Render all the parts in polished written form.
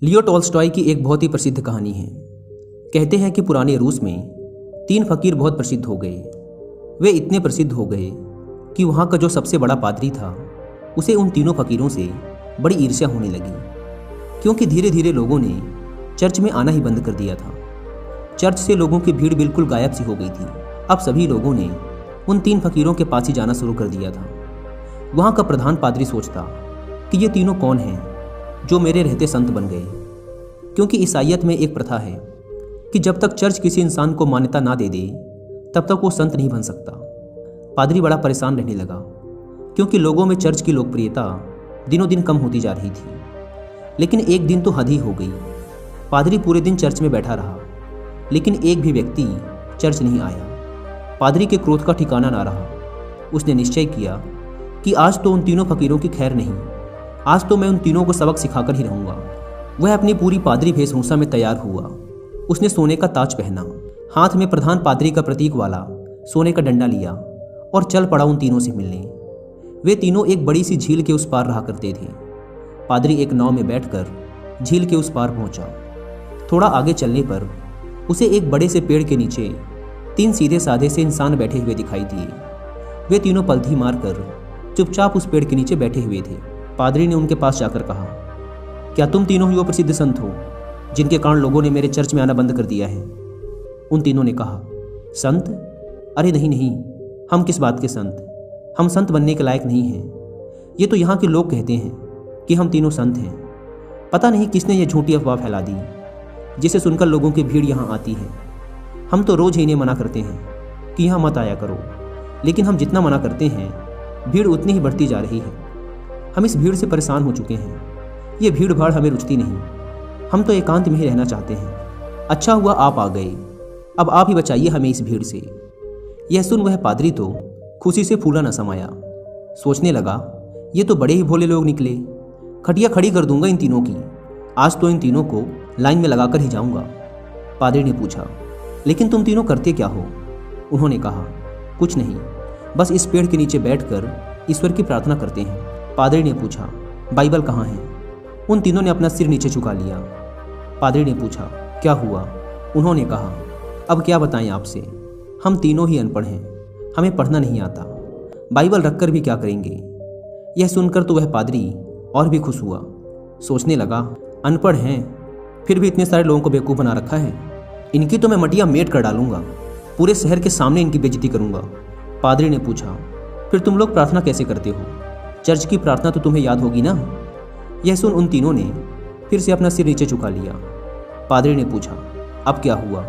Leo Tolstoy की एक बहुत ही प्रसिद्ध कहानी है। कहते हैं कि पुराने रूस में 3 फकीर बहुत प्रसिद्ध हो गए। वे इतने प्रसिद्ध हो गए कि वहाँ का जो सबसे बड़ा पादरी था उसे उन तीनों फकीरों से बड़ी ईर्ष्या होने लगी, क्योंकि धीरे धीरे लोगों ने चर्च में आना ही बंद कर दिया था। चर्च से लोगों की भीड़ बिल्कुल गायब सी हो गई थी। अब सभी लोगों ने उन 3 फकीरों के पास ही जाना शुरू कर दिया था। वहाँ का प्रधान पादरी सोचता कि ये तीनों कौन हैं जो मेरे रहते संत बन गए, क्योंकि ईसाईयत में एक प्रथा है कि जब तक चर्च किसी इंसान को मान्यता ना दे दे तब तक वो संत नहीं बन सकता। पादरी बड़ा परेशान रहने लगा, क्योंकि लोगों में चर्च की लोकप्रियता दिनों दिन कम होती जा रही थी। लेकिन एक दिन तो हद ही हो गई। पादरी पूरे दिन चर्च में बैठा रहा, लेकिन एक भी व्यक्ति चर्च नहीं आया। पादरी के क्रोध का ठिकाना ना रहा। उसने निश्चय किया कि आज तो उन तीनों फकीरों की खैर नहीं, आज तो मैं उन तीनों को सबक सिखाकर ही रहूंगा। वह अपनी पूरी पादरी वेशभूषा में तैयार हुआ। उसने सोने का ताज पहना, हाथ में प्रधान पादरी का प्रतीक वाला सोने का डंडा लिया और चल पड़ा उन तीनों से मिलने। वे तीनों एक बड़ी सी झील के उस पार रहा करते थे। पादरी एक नाव में बैठकर झील के उस पार पहुंचा। थोड़ा आगे चलने पर उसे एक बड़े से पेड़ के नीचे 3 सीधे साधे से इंसान बैठे हुए दिखाई दिए। वे तीनों पलथी मारकर चुपचाप उस पेड़ के नीचे बैठे हुए थे। पादरी ने उनके पास जाकर कहा, क्या तुम तीनों ही वो प्रसिद्ध संत हो जिनके कारण लोगों ने मेरे चर्च में आना बंद कर दिया है? उन तीनों ने कहा, संत? अरे नहीं नहीं, हम किस बात के संत? हम संत बनने के लायक नहीं हैं। ये तो यहाँ के लोग कहते हैं कि हम तीनों संत हैं। पता नहीं किसने ये झूठी अफवाह फैला दी, जिसे सुनकर लोगों की भीड़ यहाँ आती है। हम तो रोज ही इन्हें मना करते हैं कि यहाँ मत आया करो, लेकिन हम जितना मना करते हैं भीड़ उतनी ही बढ़ती जा रही है। हम इस भीड़ से परेशान हो चुके हैं। ये भीड़ भाड़ हमें रुचती नहीं। हम तो एकांत में ही रहना चाहते हैं। अच्छा हुआ आप आ गए। अब आप ही बचाइए हमें इस भीड़ से। यह सुन वह पादरी तो खुशी से फूला न समाया। सोचने लगा, ये तो बड़े ही भोले लोग निकले। खटिया खड़ी कर दूंगा इन तीनों की। आज तो इन तीनों को लाइन में लगाकर ही जाऊंगा। पादरी ने पूछा, लेकिन तुम तीनों करते क्या हो? उन्होंने कहा, कुछ नहीं, बस इस पेड़ के नीचे बैठकर ईश्वर की प्रार्थना करते हैं। पादरी ने पूछा, बाइबल कहाँ है? उन तीनों ने अपना सिर नीचे झुका लिया। पादरी ने पूछा, क्या हुआ? उन्होंने कहा, अब क्या बताएं आपसे, हम तीनों ही अनपढ़ हैं, हमें पढ़ना नहीं आता। बाइबल रखकर भी क्या करेंगे? यह सुनकर तो वह पादरी और भी खुश हुआ। सोचने लगा, अनपढ़ हैं फिर भी इतने सारे लोगों को बेवकूफ़ बना रखा है। इनकी तो मैं मटिया मेट कर डालूंगा, पूरे शहर के सामने इनकी बेइज्जती करूंगा। पादरी ने पूछा, फिर तुम लोग प्रार्थना कैसे करते हो? चर्च की प्रार्थना तो तुम्हें याद होगी ना? यह सुन उन तीनों ने फिर से अपना सिर नीचे झुका लिया। पादरी ने पूछा, अब क्या हुआ?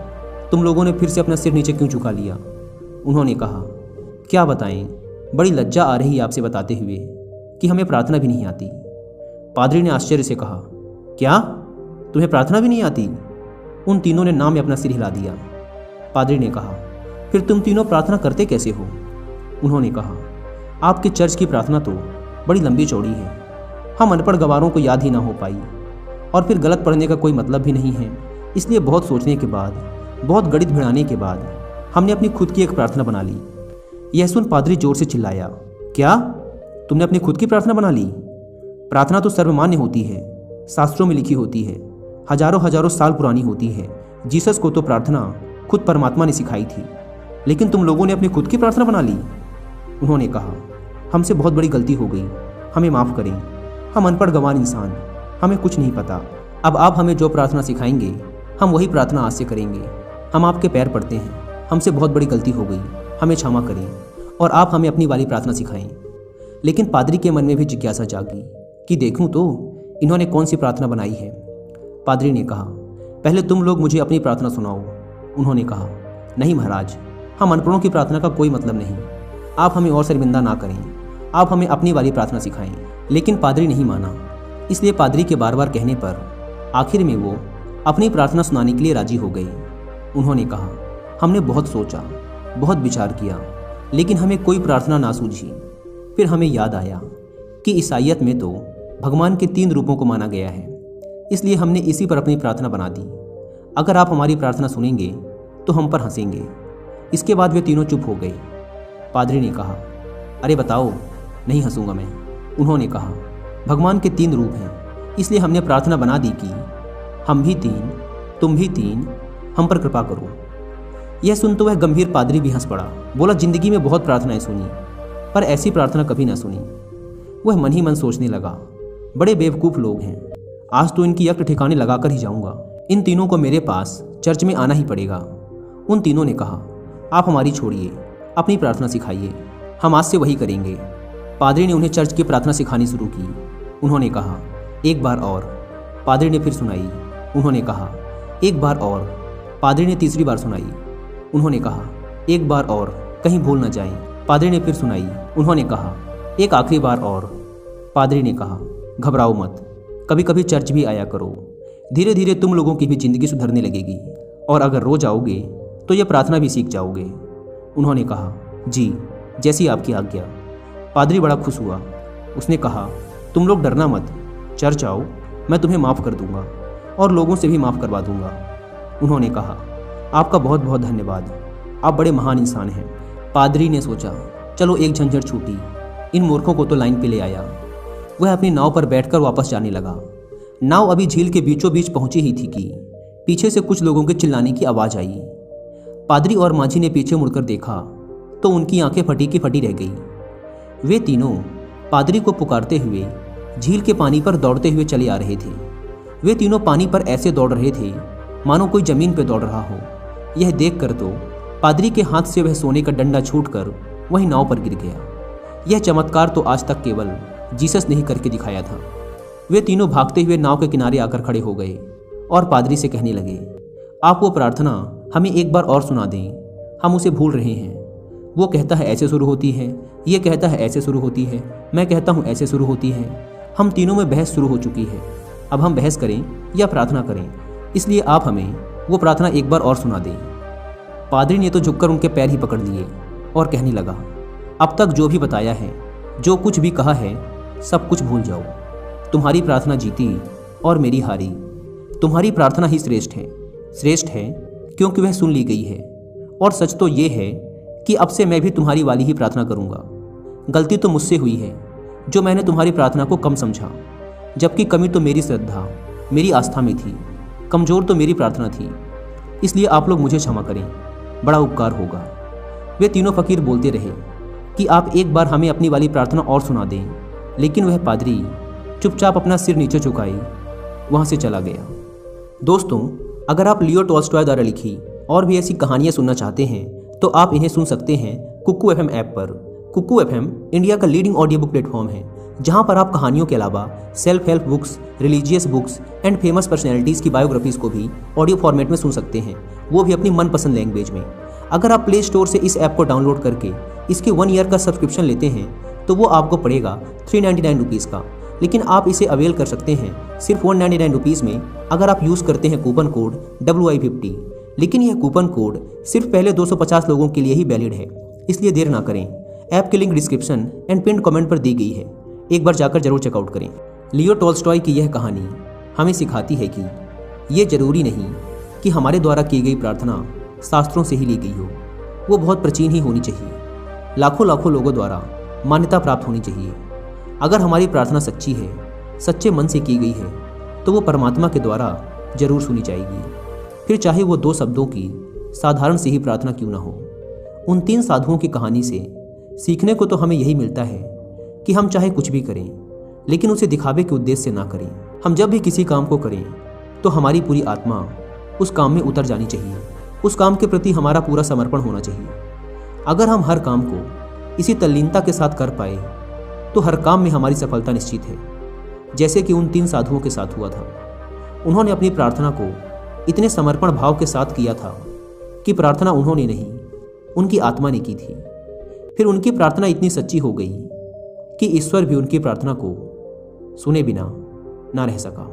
तुम लोगों ने फिर से अपना सिर नीचे क्यों झुका लिया? उन्होंने कहा, क्या बताएं, बड़ी लज्जा आ रही है आपसे बताते हुए कि हमें प्रार्थना भी नहीं आती। पादरी ने आश्चर्य से कहा, क्या तुम्हें प्रार्थना भी नहीं आती? उन तीनों ने नाम में अपना सिर हिला दिया। पादरी ने कहा, फिर तुम तीनों प्रार्थना करते कैसे हो? उन्होंने कहा, आपके चर्च की प्रार्थना तो बड़ी लंबी चौड़ी है, हम अनपढ़ गवारों को याद ही ना हो पाई, और फिर गलत पढ़ने का कोई मतलब भी नहीं है। इसलिए बहुत सोचने के बाद, बहुत गणित भिड़ाने के बाद हमने अपनी खुद की एक प्रार्थना बना ली। यह सुन पादरी जोर से चिल्लाया, क्या तुमने अपनी खुद की प्रार्थना बना ली? प्रार्थना तो सर्वमान्य होती है, शास्त्रों में लिखी होती है, हजारों हजारों साल पुरानी होती है। जीसस को तो प्रार्थना खुद परमात्मा ने सिखाई थी, लेकिन तुम लोगों ने अपनी खुद की प्रार्थना बना ली। उन्होंने कहा, हमसे बहुत बड़ी गलती हो गई, हमें माफ़ करें। हम अनपढ़ गंवार इंसान, हमें कुछ नहीं पता। अब आप हमें जो प्रार्थना सिखाएंगे हम वही प्रार्थना आज से करेंगे। हम आपके पैर पड़ते हैं, हमसे बहुत बड़ी गलती हो गई, हमें क्षमा करें और आप हमें अपनी वाली प्रार्थना सिखाएं। लेकिन पादरी के मन में भी जिज्ञासा जागी कि देखूं तो इन्होंने कौन सी प्रार्थना बनाई है। पादरी ने कहा, पहले तुम लोग मुझे अपनी प्रार्थना सुनाओ। उन्होंने कहा, नहीं महाराज, हम अनपढ़ों की प्रार्थना का कोई मतलब नहीं, आप हमें और शर्मिंदा ना करें, आप हमें अपनी वाली प्रार्थना सिखाएं। लेकिन पादरी नहीं माना, इसलिए पादरी के बार बार कहने पर आखिर में वो अपनी प्रार्थना सुनाने के लिए राजी हो गई। उन्होंने कहा, हमने बहुत सोचा, बहुत विचार किया, लेकिन हमें कोई प्रार्थना ना सूझी। फिर हमें याद आया कि ईसाईयत में तो भगवान के 3 रूपों को माना गया है, इसलिए हमने इसी पर अपनी प्रार्थना बना दी। अगर आप हमारी प्रार्थना सुनेंगे तो हम पर हंसेंगे। इसके बाद वे तीनों चुप हो गए। पादरी ने कहा, अरे बताओ। नहीं हंसूंगा मैं। उन्होंने कहा, भगवान के 3 रूप हैं, इसलिए हमने प्रार्थना बना दी कि हम भी 3, तुम भी 3, हम पर कृपा करो। यह सुन तो वह गंभीर पादरी भी हंस पड़ा। बोला, जिंदगी में बहुत प्रार्थनाएं सुनी, पर ऐसी प्रार्थना कभी ना सुनी। वह मन ही मन सोचने लगा, बड़े बेवकूफ़ लोग हैं, आज तो इनकी यक्त ठिकाने लगाकर ही जाऊंगा। इन तीनों को मेरे पास चर्च में आना ही पड़ेगा। उन तीनों ने कहा, आप हमारी छोड़िए, अपनी प्रार्थना सिखाइए, हम आज से वही करेंगे। पादरी ने उन्हें चर्च की प्रार्थना सिखानी शुरू की। उन्होंने कहा, एक बार और। पादरी ने फिर सुनाई। उन्होंने कहा, एक बार और। पादरी ने तीसरी बार सुनाई। उन्होंने कहा, एक बार और, कहीं भूल न जाएं। पादरी ने फिर सुनाई। उन्होंने कहा, एक आखिरी बार और। पादरी ने कहा, घबराओ मत, कभी कभी चर्च भी आया करो, धीरे धीरे तुम लोगों की भी जिंदगी सुधरने लगेगी, और अगर रोज आओगे तो यह प्रार्थना भी सीख जाओगे। उन्होंने कहा, जी, जैसी आपकी आज्ञा। पादरी बड़ा खुश हुआ। उसने कहा, तुम लोग डरना मत, चर्च आओ, मैं तुम्हें माफ़ कर दूंगा और लोगों से भी माफ़ करवा दूंगा। उन्होंने कहा, आपका बहुत बहुत धन्यवाद, आप बड़े महान इंसान हैं। पादरी ने सोचा, चलो एक झंझट छूटी, इन मूर्खों को तो लाइन पे ले आया। वह अपनी नाव पर बैठकर वापस जाने लगा। नाव अभी झील के बीचों बीच पहुंची ही थी कि पीछे से कुछ लोगों के चिल्लाने की आवाज़ आई। पादरी और माझी ने पीछे मुड़कर देखा तो उनकी आंखें फटी की फटी रह गई। वे तीनों पादरी को पुकारते हुए झील के पानी पर दौड़ते हुए चले आ रहे थे। वे तीनों पानी पर ऐसे दौड़ रहे थे मानो कोई जमीन पर दौड़ रहा हो। यह देखकर तो पादरी के हाथ से वह सोने का डंडा छूटकर वही नाव पर गिर गया। यह चमत्कार तो आज तक केवल जीसस ने ही करके दिखाया था। वे तीनों भागते हुए नाव के किनारे आकर खड़े हो गए और पादरी से कहने लगे, आप वो प्रार्थना हमें एक बार और सुना दें, हम उसे भूल रहे हैं। वो कहता है ऐसे शुरू होती है, ये कहता है ऐसे शुरू होती है, मैं कहता हूँ ऐसे शुरू होती है। हम तीनों में बहस शुरू हो चुकी है। अब हम बहस करें या प्रार्थना करें, इसलिए आप हमें वो प्रार्थना एक बार और सुना दें। पादरी ने तो झुककर उनके पैर ही पकड़ लिए और कहने लगा, अब तक जो भी बताया है, जो कुछ भी कहा है, सब कुछ भूल जाओ। तुम्हारी प्रार्थना जीती और मेरी हारी। तुम्हारी प्रार्थना ही श्रेष्ठ है। श्रेष्ठ है क्योंकि वह सुन ली गई है, और सच तो ये है कि अब से मैं भी तुम्हारी वाली ही प्रार्थना करूंगा। गलती तो मुझसे हुई है जो मैंने तुम्हारी प्रार्थना को कम समझा, जबकि कमी तो मेरी श्रद्धा, मेरी आस्था में थी, कमज़ोर तो मेरी प्रार्थना थी। इसलिए आप लोग मुझे क्षमा करें, बड़ा उपकार होगा। वे तीनों फकीर बोलते रहे कि आप एक बार हमें अपनी वाली प्रार्थना और सुना दें, लेकिन वह पादरी चुपचाप अपना सिर नीचे झुकाए वहाँ से चला गया। दोस्तों, अगर आप लियो टॉल्स्टॉय द्वारा लिखी और भी ऐसी कहानियाँ सुनना चाहते हैं तो आप इन्हें सुन सकते हैं कुकू एफएम ऐप पर। कुकू एफएम इंडिया का लीडिंग ऑडियो बुक प्लेटफॉर्म है, जहां पर आप कहानियों के अलावा self help books, religious books and famous personalities की बायोग्राफीज़ को भी ऑडियो फॉर्मेट में सुन सकते हैं, वो भी अपनी मनपसंद लैंग्वेज में। अगर आप प्ले स्टोर से इस ऐप को डाउनलोड करके इसके 1 ईयर का सब्सक्रिप्शन लेते हैं तो वो आपको पड़ेगा 399 रुपीज़ का, लेकिन आप इसे अवेल कर सकते हैं सिर्फ 199 रुपीज़ में अगर आप यूज़ करते हैं कूपन कोड WI50। लेकिन यह कूपन कोड सिर्फ पहले 250 लोगों के लिए ही वैलिड है, इसलिए देर ना करें। ऐप की link description and pin comment पर दी गई है, एक बार जाकर जरूर चेकआउट करें। लियो टॉल्स्टॉय की यह कहानी हमें सिखाती है कि ये जरूरी नहीं कि हमारे द्वारा की गई प्रार्थना शास्त्रों से ही ली गई हो, वो बहुत प्राचीन ही होनी चाहिए, लाखों लाखों लोगों द्वारा मान्यता प्राप्त होनी चाहिए। अगर हमारी प्रार्थना सच्ची है, सच्चे मन से की गई है, तो वो परमात्मा के द्वारा जरूर सुनी जाएगी, फिर चाहे वो 2 शब्दों की साधारण सी ही प्रार्थना क्यों ना हो। उन 3 साधुओं की कहानी से सीखने को तो हमें यही मिलता है कि हम चाहे कुछ भी करें, लेकिन उसे दिखावे के उद्देश्य से ना करें। हम जब भी किसी काम को करें तो हमारी पूरी आत्मा उस काम में उतर जानी चाहिए, उस काम के प्रति हमारा पूरा समर्पण होना चाहिए। अगर हम हर काम को इसी तल्लीनता के साथ कर पाए तो हर काम में हमारी सफलता निश्चित है, जैसे कि उन 3 साधुओं के साथ हुआ था। उन्होंने अपनी प्रार्थना को इतने समर्पण भाव के साथ किया था कि प्रार्थना उन्होंने नहीं, उनकी आत्मा ने की थी। फिर उनकी प्रार्थना इतनी सच्ची हो गई कि ईश्वर भी उनकी प्रार्थना को सुने बिना ना रह सका।